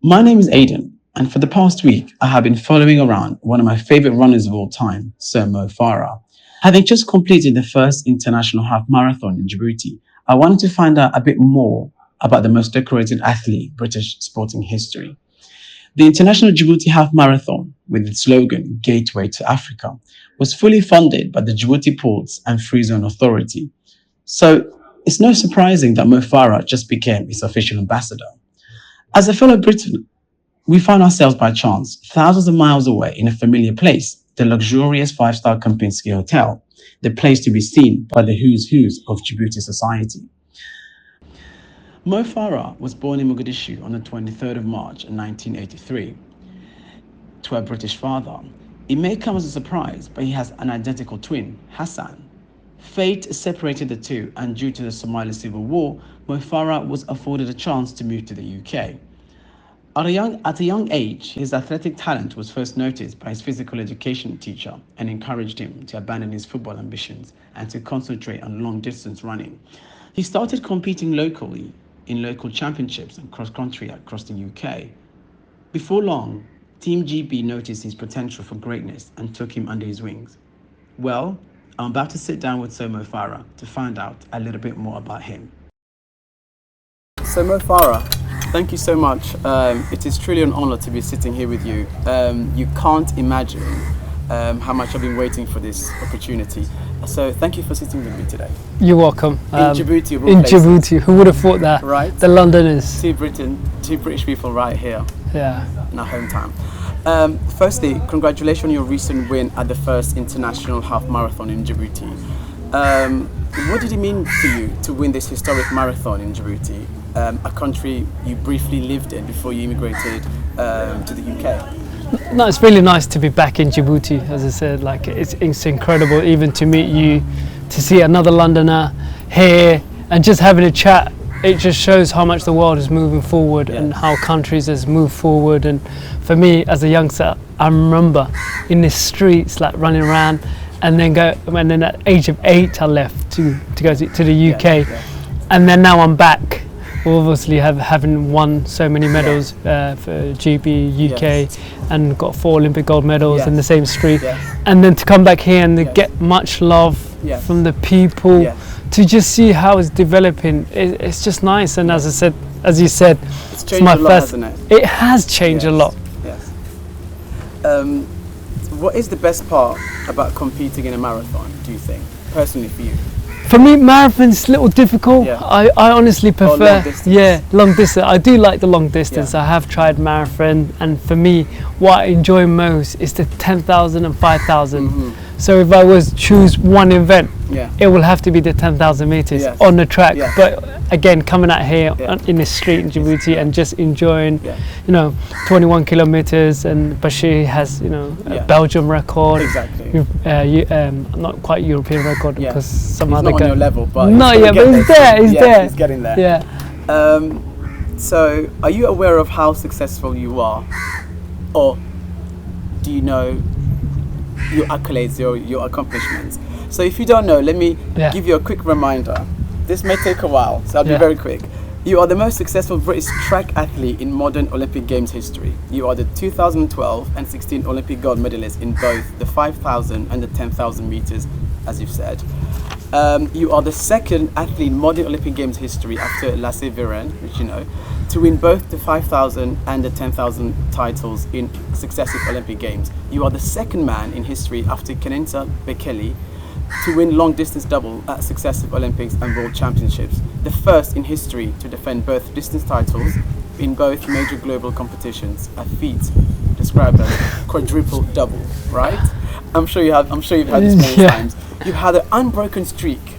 My name is Aidan, and for the past week, I have been following around one of my favorite runners of all time, Sir Mo Fara. Having just completed the first international half marathon in Djibouti, I wanted to find out a bit more about the most decorated athlete in British sporting history. The International Djibouti Half Marathon, with its slogan Gateway to Africa, was fully funded by the Djibouti Ports and Free Zone Authority. So it's no surprising that Mo Farah just became its official ambassador. As a fellow Briton, we found ourselves by chance thousands of miles away in a familiar place, the luxurious five-star Kempinski Hotel, the place to be seen by the who's of Djibouti society. Mo Farah was born in Mogadishu on the 23rd of March 1983 to a British father. It may come as a surprise, but he has an identical twin, Hassan. Fate separated the two, and due to the Somali Civil War, Mo Farah was afforded a chance to move to the UK. At a young age, his athletic talent was first noticed by his physical education teacher and encouraged him to abandon his football ambitions and to concentrate on long-distance running. He started competing locally in local championships and cross-country across the UK. Before long, Team GB noticed his potential for greatness and took him under his wings. Well, I'm about to sit down with Sir Mo Fara to find out a little bit more about him. So Mo Fara, thank you so much. It is truly an honor to be sitting here with you. You can't imagine how much I've been waiting for this opportunity. So thank you for sitting with me today. You're welcome. In Djibouti, of all in places. Djibouti, who would have thought that? Right. The Londoners. Two British people right here. Yeah. In our hometown. Firstly, congratulations on your recent win at the first international half marathon in Djibouti. What did it mean to you to win this historic marathon in Djibouti, a country you briefly lived in before you immigrated to the UK? No, it's really nice to be back in Djibouti. As I said, like it's incredible even to meet you, to see another Londoner here, and just having a chat. It just shows how much the world is moving forward and how countries has moved forward. And for me, as a youngster, I remember in the streets, like running around, and then at the age of 8, I left to go to the UK, and then now I'm back. Obviously, having won so many medals for GB, UK, and got 4 Olympic gold medals in the same street, and then to come back here and to get much love from the people. To just see how it's developing, it's just nice. And as you said, it's changed a lot, hasn't it? It has changed a lot. Yes. What is the best part about competing in a marathon, do you think, personally for you? For me, marathon's a little difficult. I honestly prefer, long distance. Long distance. I do like the long distance. I have tried marathon, and for me, what I enjoy most is the 10,000 and 5,000. So if I was to choose one event, it will have to be the 10,000 meters on the track. But again, coming out here in the street in Djibouti and just enjoying, 21 kilometers, and Bashir has, a Belgium record. Exactly. Not quite European record because some he's other not guy. on your level, but but he's there. He's there. He's getting there. Yeah. So, are you aware of how successful you are, or do you know your accolades, your accomplishments? So if you don't know, let me give you a quick reminder. This may take a while, so I'll be very quick. You are the most successful British track athlete in modern Olympic Games history. You are the 2012 and 16 Olympic gold medalist in both the 5,000 and the 10,000 meters, as you've said. You are the second athlete in modern Olympic Games history after Lasse Viren, which you know, to win both the 5,000 and the 10,000 titles in successive Olympic Games. You are the second man in history after Kenenisa Bekele to win long distance double at successive Olympics and World Championships. The first in history to defend both distance titles in both major global competitions, a feat described as quadruple double, right? I'm sure you've had this many times. You've had an unbroken streak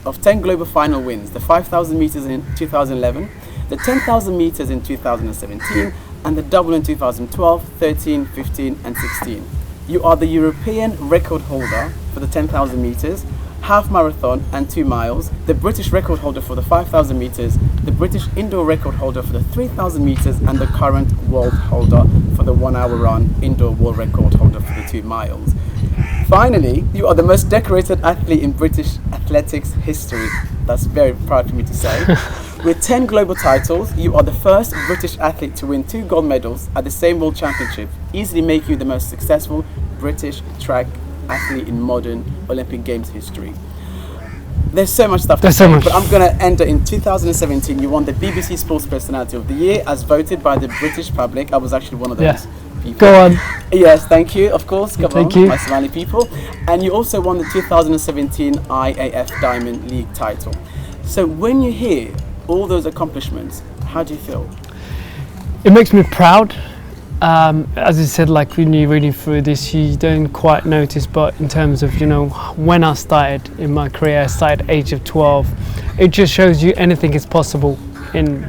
of 10 global final wins, the 5,000 meters in 2011, the 10,000 meters in 2017, and the double in 2012, 13, 15, and 16. You are the European record holder for the 10,000 meters, half marathon and 2 miles, the British record holder for the 5,000 meters, the British indoor record holder for the 3,000 meters, and the current world holder for the 1 hour run, indoor world record holder for the 2 miles. Finally, you are the most decorated athlete in British athletics history. That's very proud for me to say. With 10 global titles, you are the first British athlete to win 2 gold medals at the same World Championship, easily making you the most successful British track athlete in modern Olympic Games history. There's so much stuff to say, but I'm going to end it in 2017. You won the BBC Sports Personality of the Year as voted by the British public. I was actually one of those people. Go on. Yes, thank you, of course. Thank you. My Somali people. And you also won the 2017 IAF Diamond League title. So when you hear all those accomplishments, how do you feel? It makes me proud. As I said, like when you're reading through this, you don't quite notice, but in terms of, you know, when I started in my career, I started at the age of 12, it just shows you anything is possible, and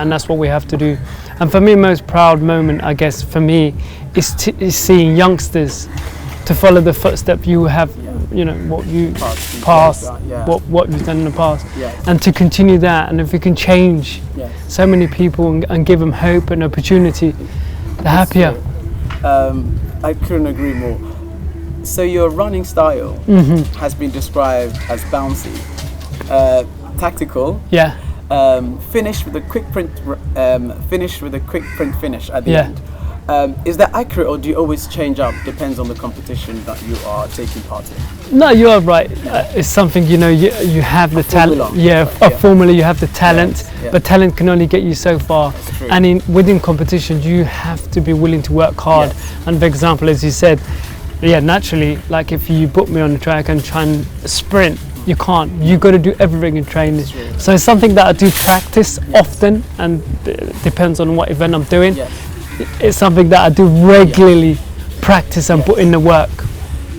that's what we have to do. And for me, most proud moment, I guess, for me, is seeing youngsters to follow the footsteps you have, you know, what you past, what you've done in the past, and to continue that. And if we can change so many people and give them hope and opportunity, the happier. I couldn't agree more. So your running style has been described as bouncy, tactical, finished with a quick print, finish at the end. Is that accurate, or do you always change up? Depends on the competition that you are taking part in. No, you are right. It's something, you know, you have the talent. A formula. You have the talent, but talent can only get you so far. And within competition, you have to be willing to work hard. And for example, as you said, naturally, like if you put me on the track and try and sprint, you can't. You got to do everything in training. So it's something that I do practice often, and depends on what event I'm doing. It's something that I do regularly practice and put in the work.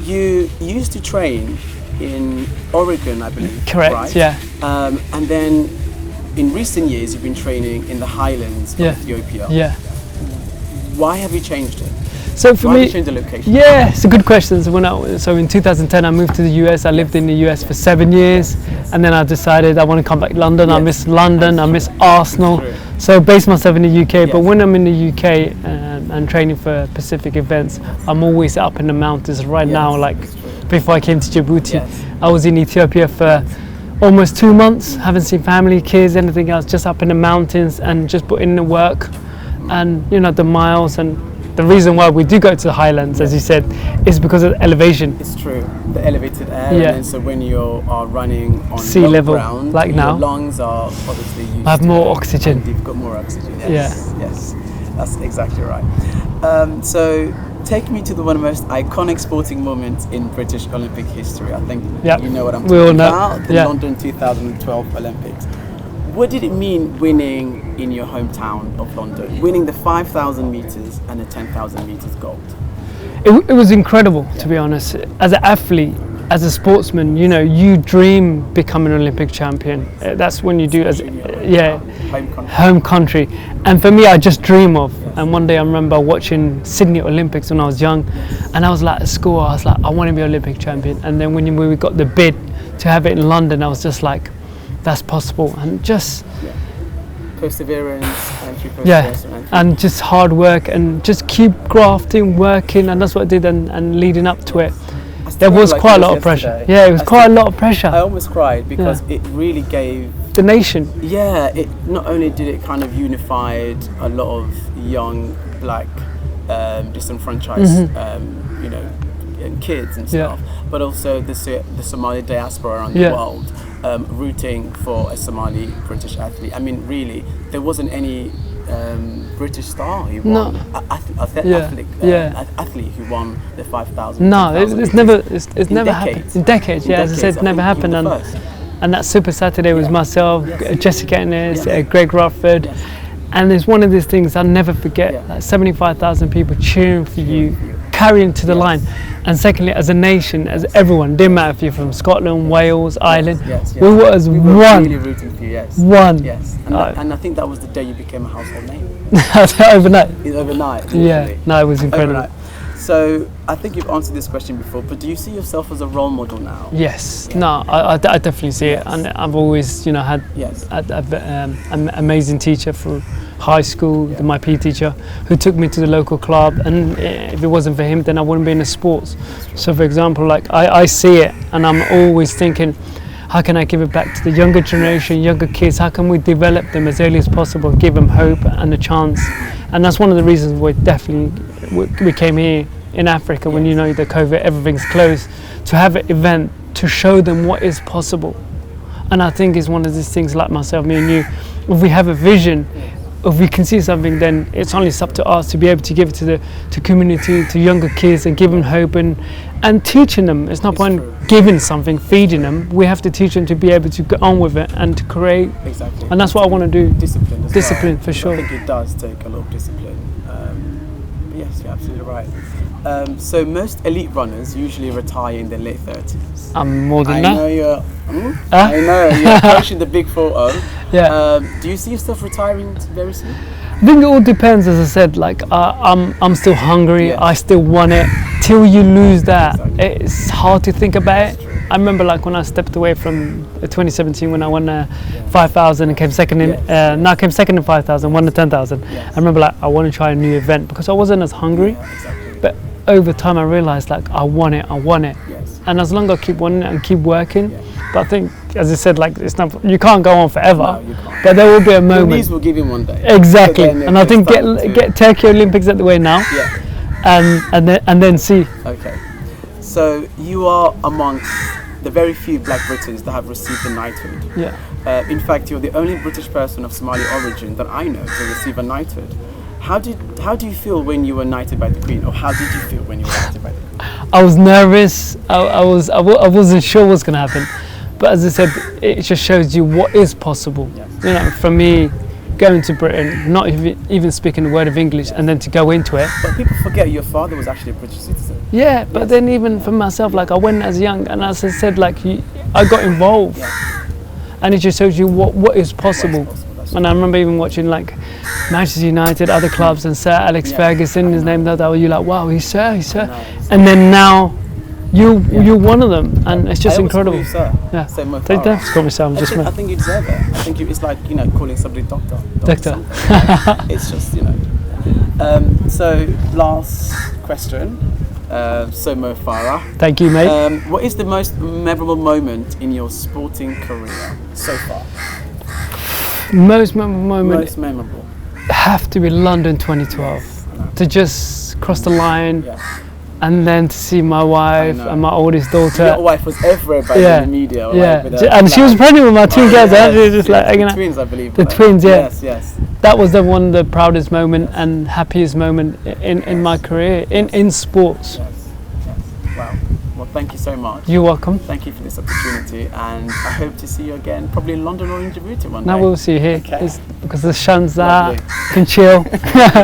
You used to train in Oregon, I believe. Correct, right? And then in recent years, you've been training in the highlands of Ethiopia. Why have you changed it? So for Why me, did you change the location? It's a good question. So in 2010, I moved to the US. I lived in the US for 7 years, and then I decided I want to come back to London. I miss London. I miss Arsenal. So I based myself in the UK. But when I'm in the UK and training for Pacific events, I'm always up in the mountains. Right now, like before I came to Djibouti, I was in Ethiopia for almost 2 months. Haven't seen family, kids, anything else. Just up in the mountains and just put in the work, and you know, the miles. And the reason why we do go to the highlands, as you said, is because of the elevation. It's true, the elevated air. And so when you are running on sea level, ground, like now, your lungs are obviously used I have more oxygen. You've got more oxygen. Yes, that's exactly right. So take me to one of the most iconic sporting moments in British Olympic history. I think you know what I'm talking about. The London 2012 Olympics. What did it mean winning in your hometown of London, winning the 5,000 meters and the 10,000 meters gold? It was incredible, to be honest. As an athlete, as a sportsman, you know, you dream becoming an Olympic champion. That's when you do as home country. And for me, I just dream of. And one day I remember watching Sydney Olympics when I was young, and I was like at school, I was like, I want to be an Olympic champion. And then when we got the bid to have it in London, I was just like, that's possible. And just perseverance and just hard work, and just keep grafting, working, and that's what I did. And leading up to it, there was quite a lot of pressure. It was quite a lot of pressure. I almost cried because it really gave the nation. It not only did it kind of unified a lot of young black disenfranchised you know, and kids and stuff, but also the Somali diaspora around the world. Rooting for a Somali British athlete. I mean, really, there wasn't any British star who won. Athlete who won the 5,000. No, it's never happened. In decades, as I said, it's never happened. And that Super Saturday was myself, Jessica Ennis, Greg Rufford, and it's one of these things I'll never forget. Like 75,000 people cheering for you, carrying to the line. And secondly, as a nation, as everyone, didn't matter if you're from Scotland, Wales, Ireland, we were as one. Really rooting for you, One. Yes. And I think that was the day you became a household name. Overnight. Overnight. No, it was incredible. Overnight. So I think you've answered this question before, but do you see yourself as a role model now? Yes. No, I definitely see it, and I've always, you know, had an amazing teacher through high school, my PE teacher, who took me to the local club, and if it wasn't for him, then I wouldn't be in the sports. So for example, like I see it, and I'm always thinking, how can I give it back to the younger generation, younger kids? How can we develop them as early as possible and give them hope and a chance? And that's one of the reasons we came here in Africa when you know the COVID, everything's closed, to have an event to show them what is possible. And I think it's one of these things, like myself, me and you, if we have a vision, if we can see something, then it's only up to us to be able to give it to community, to younger kids, and give them hope and teaching them. It's not point giving something, feeding them. We have to teach them to be able to get on with it and to create. Exactly. And that's what I want to do. Discipline. Discipline, for sure. I think it does take a lot of discipline. Yes, you're absolutely right. So most elite runners usually retire in their late 30s. I'm more than I that. know you're approaching the big 40. Yeah. Do you see yourself retiring very soon? I think it all depends, as I said, like I'm still hungry, Yes. I still want it. Till you lose that, Exactly. it's hard to think about it. I remember like when I stepped away from 2017 when I won 5,000 and came second in, no, I came second in 5,000, won the 10,000. Yes. I remember like I want to try a new event because I wasn't as hungry, Yeah, exactly. but over time I realized like I want it. Yes. And as long as I keep wanting it and keep working, Yeah. but I think, as I said, like it's not, you can't go on forever, No, you can't. but there will be a Your moment. knees will give in one day. Exactly, So then and I think it's time to- get Tokyo Olympics at the way now, Yeah. and then see. Okay. So you are amongst the very few Black Britons that have received a knighthood. Yeah. In fact, you're the only British person of Somali origin that I know to receive a knighthood. How do you feel when you were knighted by the Queen, or how did you feel when you were knighted by the Queen? I was nervous. I wasn't sure what's gonna happen, but as I said, it just shows you what is possible. Yes. You know, for me, going to Britain, not even speaking a word of English, and then to go into it. But people forget your father was actually a British citizen. Yeah, but then even for myself, like I went as young, and as I said, like I got involved, and it just shows you what is possible. That's And I remember even watching like Manchester United, other clubs, and Sir Alex Yeah. Ferguson, his name, that you're like, wow, he's Sir. No, And then now you're one of them, and it's just I always incredible. call you sir. Yeah, So Mo they Fara. don't have to call me Sir, I'm just I think you deserve it. I think it's like, you know, calling somebody doctor. Doctor. something. It's just, you know. So last question. So Mo Fara. Thank you, mate. What is the most memorable moment in your sporting career so far? Most memorable moment Most memorable. have to be London 2012. Yes, I know. To just cross the line, Yeah. and then to see my wife know. and my oldest daughter. Your wife was everywhere by Yeah. the media. Yeah, Like, with her and she was flag. pregnant with my two girls. Yes, She was just like yes, hanging the out. twins, I believe. The like. twins, yeah. Yes. That was the proudest moment and happiest moment in my career in sports. Yes. Wow. Well, thank you so much. You're welcome. Thank you for this opportunity, and I hope to see you again, probably in London or in Djibouti one day. Now we'll see you here Okay. because the sun's there, Lovely. can chill.